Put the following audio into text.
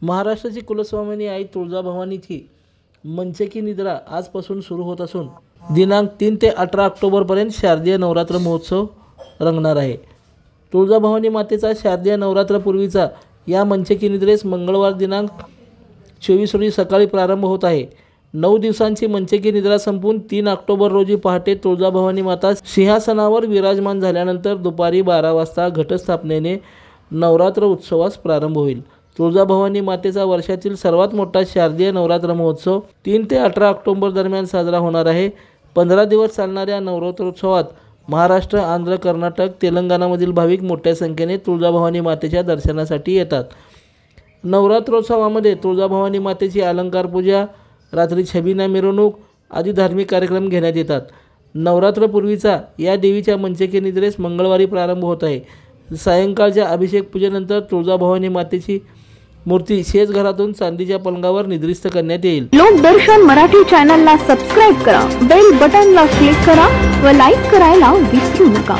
महाराष्ट्राची कुलस्वामिनी आई तुळजाभवानीची मंचकी निद्रा आजपासून सुरू होत असून दिनांक 3 ते 18 ऑक्टोबरपर्यंत शारदीय नवरात्र महोत्सव रंगणार आहे। तुळजाभवानी मातेचा शारदीय नवरात्रपूर्वीचा या मंचकी निद्रेस मंगळवार दिनांक 24 रोजी सकाळी प्रारंभ होत आहे। 9 दिवसांची मंचकी निद्रा संपून 3 ऑक्टोबर रोजी पहाटे तुळजाभवानी माता सिंहासनावर विराजमान झाल्यानंतर दुपारी 12 वाजता घटस्थापनेने नवरात्र उत्सवास प्रारंभ होईल। तुळजाभवानी मातेचा वर्षातील सर्वात मोठा शारदीय नवरात्र महोत्सव 3 ते 18 ऑक्टोबर दरम्यान साजरा होणार आहे। 15 दिवस चालणाऱ्या नवरात्रोत्सवात महाराष्ट्र, आंध्र, कर्नाटक, तेलंगणामधील भाविक मोठ्या संख्येने तुळजाभवानी मातेच्या दर्शनासाठी येतात। नवरात्रोत्सवामध्ये तुळजाभवानी मातेची अलंकार पूजा, रात्री छबिना मिरवणूक आदी धार्मिक कार्यक्रम घेण्यात येतात। नवरात्रपूर्वीचा या देवीच्या मंचकी निद्रेस मंगळवारी प्रारंभ होत आहे। सायंकाळच्या अभिषेक पूजेनंतर तुळजाभवानी मातेची मूर्ती शेज घरातून चांदीच्या पलंगावर निद्रिस्त करण्यात येईल। लोकदर्शन मराठी चॅनलला सबस्क्राइब करा, बेल बटनला क्लिक करा व लाईक करायला विसरू नका।